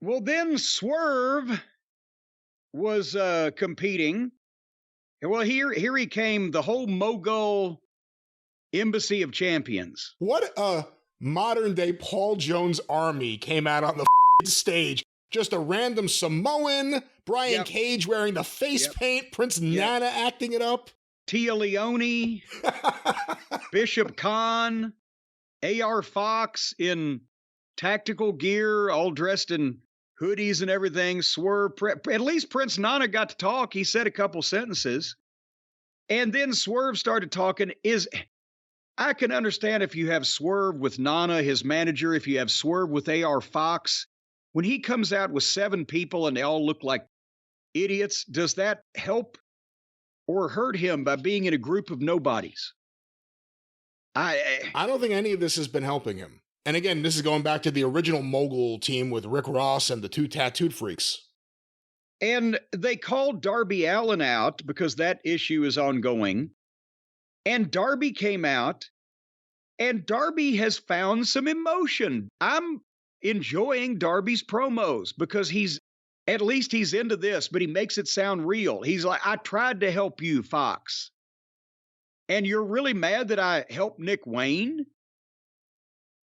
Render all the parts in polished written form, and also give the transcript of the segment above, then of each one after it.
Well, then Swerve was competing. Well, here he came, the whole Mogul Embassy of Champions. What a modern day Paul Jones army came out on the stage. Just a random Samoan, Brian Cage wearing the face paint, Prince Nana acting it up. Tia Leone, Bishop Khan, AR Fox in tactical gear, all dressed in hoodies and everything. Swerve, at least Prince Nana got to talk. He said a couple sentences. And then Swerve started talking. I can understand if you have Swerve with Nana, his manager, if you have Swerve with AR Fox. When he comes out with 7 people and they all look like idiots, does that help or hurt him by being in a group of nobodies? I don't think any of this has been helping him. And again, this is going back to the original Mogul team with Rick Ross and the 2 tattooed freaks. And they called Darby Allin out because that issue is ongoing. And Darby came out, and Darby has found some emotion. I'm enjoying Darby's promos because at least he's into this, but he makes it sound real. He's like, I tried to help you, Fox. And you're really mad that I helped Nick Wayne?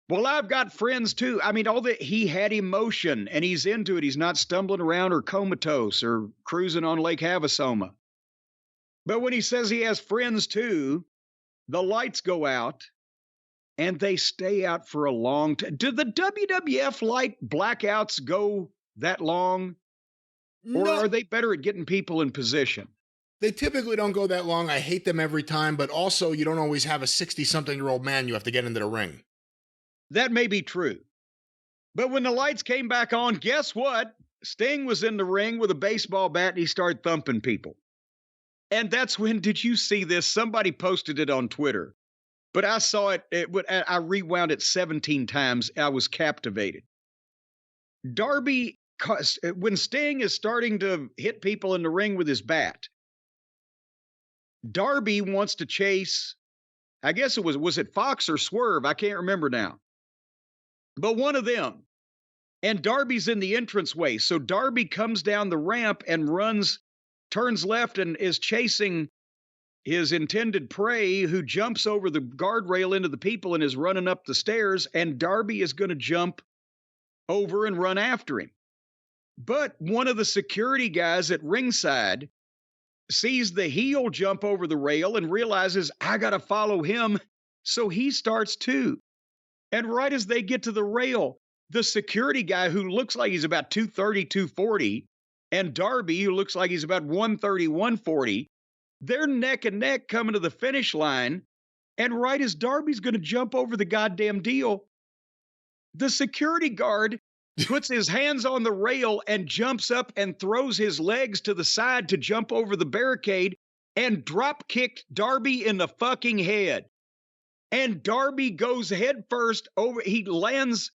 Well, I've got friends too. I mean, he had emotion and he's into it. He's not stumbling around or comatose or cruising on Lake Havasoma. But when he says he has friends too, the lights go out and they stay out for a long time. Do the WWF light blackouts go that long? No. Or are they better at getting people in position? They typically don't go that long. I hate them every time, but also you don't always have a 60-something-year-old man you have to get into the ring. That may be true. But when the lights came back on, guess what? Sting was in the ring with a baseball bat and he started thumping people. And that's when, did you see this? Somebody posted it on Twitter. But I saw it, I rewound it 17 times. I was captivated. Darby, when Sting is starting to hit people in the ring with his bat, Darby wants to chase, I guess was it Fox or Swerve? I can't remember now. But one of them. And Darby's in the entranceway. So Darby comes down the ramp and turns left and is chasing his intended prey, who jumps over the guardrail into the people and is running up the stairs. And Darby is going to jump over and run after him. But one of the security guys at ringside sees the heel jump over the rail and realizes, I got to follow him. So he starts too. And right as they get to the rail, the security guy, who looks like he's about 230, 240, and Darby, who looks like he's about 130, 140, they're neck and neck coming to the finish line. And right as Darby's going to jump over the goddamn deal, the security guard puts his hands on the rail and jumps up and throws his legs to the side to jump over the barricade and drop kicked Darby in the fucking head. And Darby goes head first over. He lands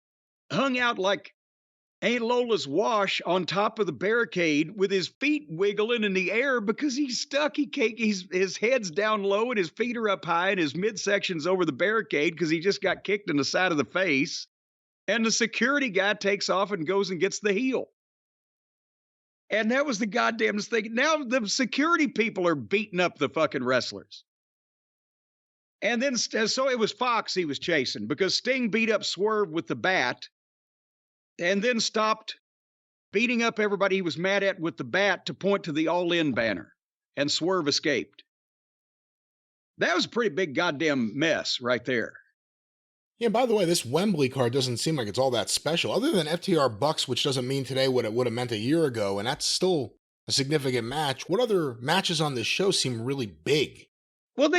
hung out like Aunt Lola's wash on top of the barricade with his feet wiggling in the air because he's stuck. His head's down low and his feet are up high and his midsection's over the barricade because he just got kicked in the side of the face. And the security guy takes off and goes and gets the heel. And that was the goddamnest thing. Now the security people are beating up the fucking wrestlers. And then, so it was Fox he was chasing because Sting beat up Swerve with the bat and then stopped beating up everybody he was mad at with the bat to point to the All-In banner. And Swerve escaped. That was a pretty big goddamn mess right there. Yeah, by the way, this Wembley card doesn't seem like it's all that special, other than FTR Bucks, which doesn't mean today what it would have meant a year ago, and that's still a significant match. What other matches on this show seem really big? Well,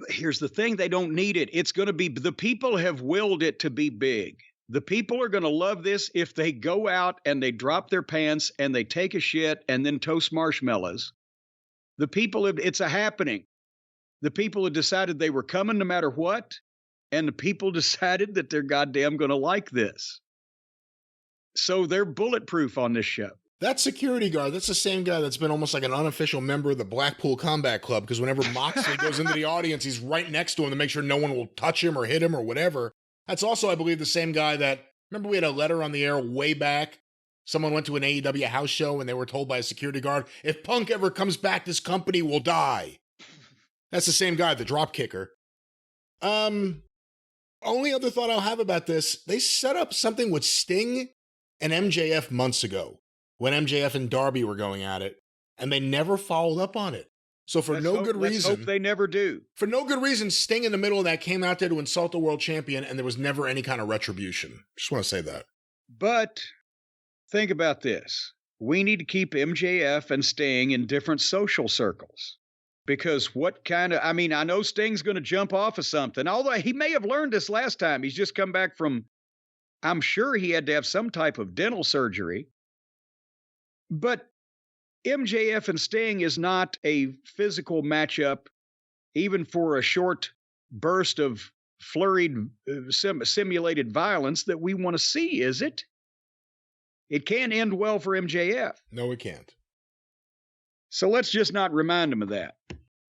here's the thing. They don't need it. It's going to be, the people have willed it to be big. The people are going to love this if they go out and they drop their pants and they take a shit and then toast marshmallows. The people, it's a happening. The people have decided they were coming no matter what. And the people decided that they're goddamn going to like this. So they're bulletproof on this show. That security guard, that's the same guy that's been almost like an unofficial member of the Blackpool Combat Club, because whenever Moxley goes into the audience, he's right next to him to make sure no one will touch him or hit him or whatever. That's also, I believe, the same guy that, remember we had a letter on the air way back someone went to an AEW house show and they were told by a security guard, if Punk ever comes back, this company will die. That's the same guy, the drop kicker. Only other thought I'll have about this, they set up something with Sting and MJF months ago when MJF and Darby were going at it, and they never followed up on it. So for let's hope they never do. For no good reason, Sting in the middle of that came out there to insult the world champion, and there was never any kind of retribution. Just want to say that. But think about this. We need to keep MJF and Sting in different social circles. Because I know Sting's going to jump off of something, although he may have learned this last time. He's just come back from, I'm sure he had to have some type of dental surgery. But MJF and Sting is not a physical matchup, even for a short burst of flurried, simulated violence that we want to see, is it? It can't end well for MJF. No, it can't. So let's just not remind him of that.